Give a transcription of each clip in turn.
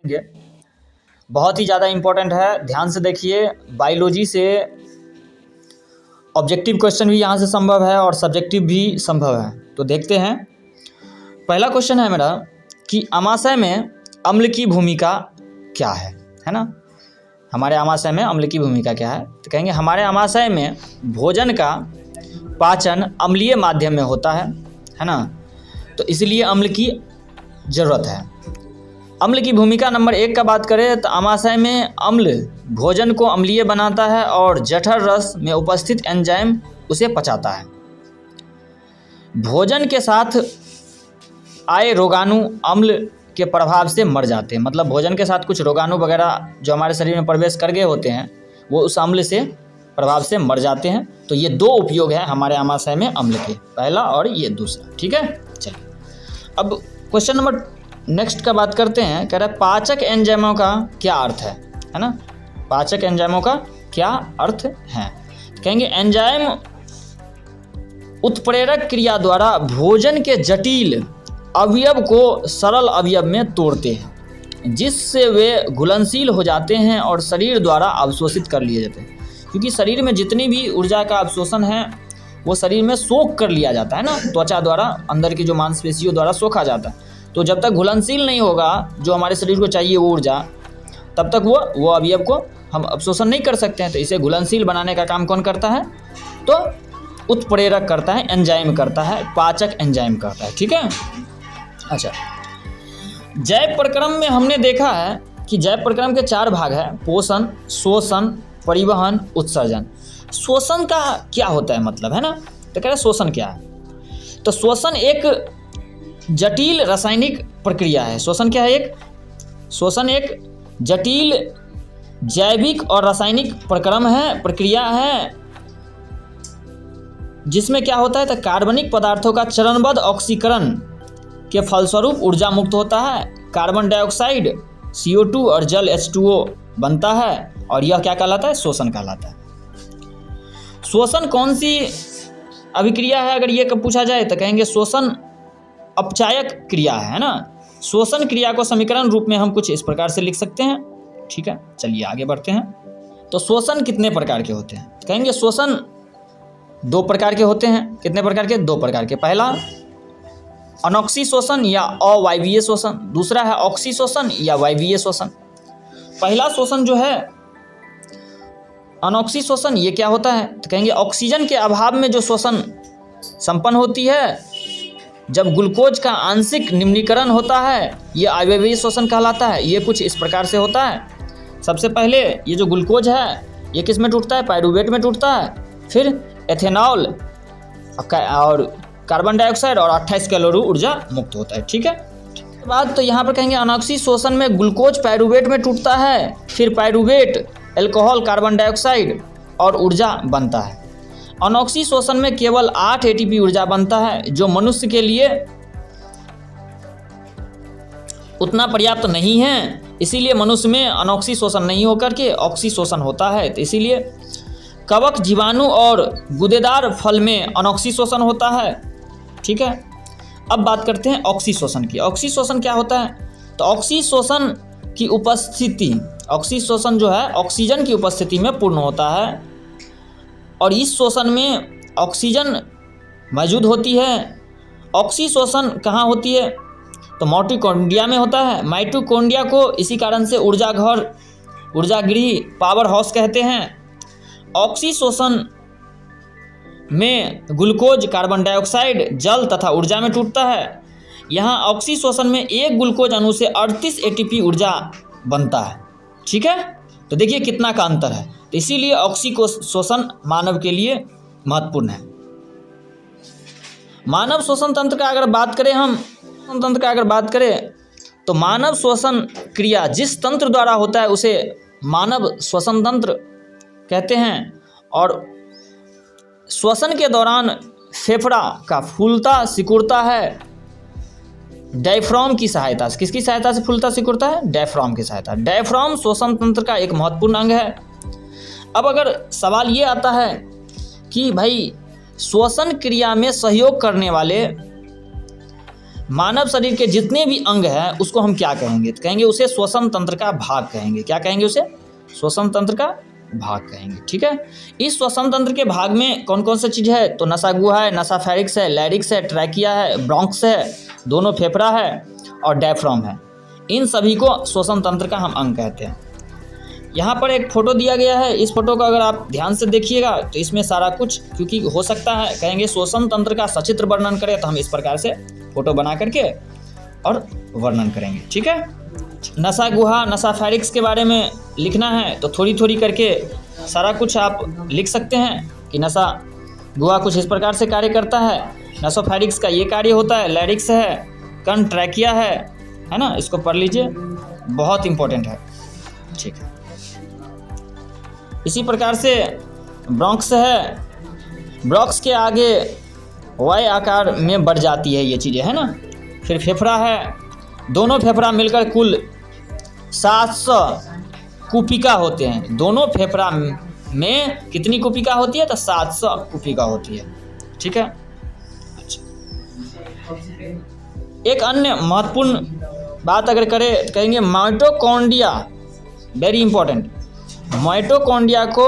ये बहुत ही ज़्यादा इम्पोर्टेंट है, ध्यान से देखिए। बायोलॉजी से ऑब्जेक्टिव क्वेश्चन भी यहाँ से संभव है और सब्जेक्टिव भी संभव है। तो देखते हैं। पहला क्वेश्चन है मेरा कि अमाशय में अम्ल की भूमिका क्या है ना। हमारे अमाशय में अम्ल की भूमिका क्या है, तो कहेंगे हमारे अमाशय में भोजन का पाचन अम्लीय माध्यम में होता है ना, तो इसलिए अम्ल की ज़रूरत है। अम्ल की भूमिका नंबर 1 का बात करें तो अमाशय में अम्ल भोजन को अम्लीय बनाता है और जठर रस में उपस्थित एंजाइम उसे पचाता है। भोजन के साथ आए रोगाणु अम्ल के प्रभाव से मर जाते हैं, मतलब भोजन के साथ कुछ रोगाणु वगैरह जो हमारे शरीर में प्रवेश कर गए होते हैं वो उस अम्ल से प्रभाव से मर जाते हैं। तो ये 2 उपयोग है हमारे अमाशय में अम्ल के, पहला और ये दूसरा। ठीक है, चलिए अब क्वेश्चन नंबर नेक्स्ट का बात करते हैं। कह रहा है पाचक एंजाइमों का क्या अर्थ है ना। पाचक एंजाइमों का क्या अर्थ है, कहेंगे एंजाइम उत्प्रेरक क्रिया द्वारा भोजन के जटिल अवयव को सरल अवयव में तोड़ते हैं, जिससे वे घुलनशील हो जाते हैं और शरीर द्वारा अवशोषित कर लिए जाते हैं। क्योंकि शरीर में जितनी भी ऊर्जा का अवशोषण है वो शरीर में सोख कर लिया जाता है ना, त्वचा द्वारा, अंदर की जो मांसपेशियों द्वारा सोखा जाता है। तो जब तक घुलनशील नहीं होगा जो हमारे शरीर को चाहिए वो ऊर्जा, तब तक वो अवयव को हम अवशोषण नहीं कर सकते हैं। तो इसे घुलनशील बनाने का काम कौन करता है, तो उत्प्रेरक करता है, एंजाइम करता है, पाचक एंजाइम करता है। ठीक है, अच्छा। जैव प्रक्रम में हमने देखा है कि जैव प्रक्रम के 4 भाग है, पोषण, शोषण, परिवहन, उत्सर्जन। शोषण का क्या होता है मतलब, है ना। तो कह रहे शोषण क्या है, तो शोषण एक जटिल रासायनिक प्रक्रिया है। शोषण क्या है, शोषण एक जटिल जैविक और रासायनिक प्रक्रिया है, जिसमें क्या होता है तो कार्बनिक पदार्थों का चरणबद्ध ऑक्सीकरण के फलस्वरूप ऊर्जा मुक्त होता है। कार्बन डाइऑक्साइड CO2 और जल H2O बनता है और यह क्या कहलाता है, शोषण कहलाता है। शोषण कौन सी अभिक्रिया है, अगर ये कब पूछा जाए तो कहेंगे शोषण अपचायक क्रिया है ना। शोषण क्रिया को समीकरण रूप में हम कुछ इस प्रकार से लिख सकते हैं। ठीक है, चलिए आगे बढ़ते हैं। तो शोषण कितने प्रकार के होते हैं, तो कहेंगे शोषण 2 प्रकार के होते हैं। कितने प्रकार के, 2 प्रकार के। पहला अनॉक्सी शोषण या अवायवीय शोषण, दूसरा है ऑक्सी शोषण या वायवीय शोषण। पहला शोषण जो है अनॉक्सी शोषण, ये क्या होता है, तो कहेंगे ऑक्सीजन के अभाव में जो शोषण संपन्न होती है, जब ग्लूकोज का आंशिक निम्नीकरण होता है, ये अवायवीय शोषण कहलाता है। ये कुछ इस प्रकार से होता है। सबसे पहले ये जो ग्लूकोज है ये किस में टूटता है, पायरूवेट में टूटता है, फिर एथेनॉल और कार्बन डाइऑक्साइड और 28 कैलोरी ऊर्जा मुक्त होता है। ठीक है, उसके बाद तो यहाँ पर कहेंगे अनॉक्सी शोषण में ग्लूकोज पायरूवेट में टूटता है, फिर पायरूवेट, अल्कोहल, कार्बन डाइऑक्साइड और ऊर्जा बनता है। अनॉक्सी शोषण में केवल 8 ATP ऊर्जा बनता है, जो मनुष्य के लिए उतना पर्याप्त नहीं है। इसीलिए मनुष्य में अनॉक्सी शोषण नहीं होकर के ऑक्सी शोषण होता है। तो इसीलिए कवक, जीवाणु और गूदेदार फल में अनॉक्सी शोषण होता है। ठीक है, अब बात करते हैं ऑक्सी शोषण की। ऑक्सी शोषण क्या होता है, तो ऑक्सी शोषण की उपस्थिति, ऑक्सी शोषण जो है ऑक्सीजन की उपस्थिति में पूर्ण होता है और इस शोषण में ऑक्सीजन मौजूद होती है। ऑक्सी शोषण कहाँ होती है, तो माइटोकॉन्ड्रिया में होता है। माइटोकॉन्ड्रिया को इसी कारण से ऊर्जा घर, ऊर्जा गृह, पावर हाउस कहते हैं। ऑक्सी शोषण में ग्लूकोज, कार्बन डाइऑक्साइड, जल तथा ऊर्जा में टूटता है। यहाँ ऑक्सी शोषण में एक ग्लूकोज अणु से 38 ATP ऊर्जा बनता है। ठीक है, तो देखिए कितना का अंतर है। तो इसीलिए ऑक्सी को शोषण मानव के लिए महत्वपूर्ण है। मानव शोषण तंत्र का अगर बात करें, हम तंत्र का अगर बात करें तो मानव शोषण क्रिया जिस तंत्र द्वारा होता है उसे मानव श्वसन तंत्र कहते हैं। और श्वसन के दौरान फेफड़ा का फूलता सिकुड़ता है डायफ्राम की सहायता से। किसकी सहायता से फूलता सिकुड़ता है, डायफ्राम की सहायता। डायफ्राम श्वसन तंत्र का एक महत्वपूर्ण अंग है। अब अगर सवाल ये आता है कि भाई श्वसन क्रिया में सहयोग करने वाले मानव शरीर के जितने भी अंग हैं उसको हम क्या कहेंगे? तो कहेंगे उसे श्वसन तंत्र का भाग कहेंगे। क्या कहेंगे उसे? श्वसन तंत्र का भाग कहेंगे। ठीक है, इस श्वसन तंत्र के भाग में कौन कौन सा चीज़ है? तो नसा गुहा है, नसा फेरिक्स है, लैरिक्स है, ट्रैकिया है, ब्रोंक्स है, दोनों फेफड़ा है और डायफ्राम है। इन सभी को श्वसन तंत्र का हम अंग कहते हैं। यहाँ पर एक फ़ोटो दिया गया है, इस फोटो को अगर आप ध्यान से देखिएगा तो इसमें सारा कुछ, क्योंकि हो सकता है कहेंगे श्वसन तंत्र का सचित्र वर्णन करें, तो हम इस प्रकार से फोटो बना करके और वर्णन करेंगे। ठीक है, नसा गुहा, नसा फेरिक्स के बारे में लिखना है तो थोड़ी थोड़ी करके सारा कुछ आप लिख सकते हैं कि नसा गुहा कुछ इस प्रकार से कार्य करता है, नसोफेरिक्स का ये कार्य होता है, लैरिक्स है, कण ट्रैकिया है ना, इसको पढ़ लीजिए, बहुत इंपॉर्टेंट है। ठीक है, इसी प्रकार से ब्रोंक्स है, ब्रोंक्स के आगे वाई आकार में बढ़ जाती है ये चीज़ें, है ना। फिर फेफड़ा है, दोनों फेफड़ा मिलकर कुल 700 कुपिका होते हैं। दोनों फेफड़ा में कितनी कुपिका होती है? तो 700 कुपिका होती है। ठीक है, एक अन्य महत्वपूर्ण बात अगर करें तो कहेंगे माइटोकॉन्ड्रिया, वेरी इंपॉर्टेंट। माइटोकॉन्ड्रिया को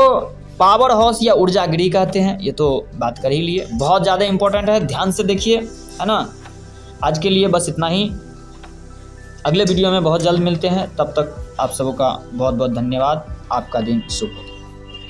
पावर हाउस या ऊर्जा गृह कहते हैं, ये तो बात कर ही लिए, बहुत ज़्यादा इंपॉर्टेंट है, ध्यान से देखिए, है ना। आज के लिए बस इतना ही, अगले वीडियो में बहुत जल्द मिलते हैं, तब तक आप सबों का बहुत बहुत धन्यवाद। आपका दिन शुभ हो।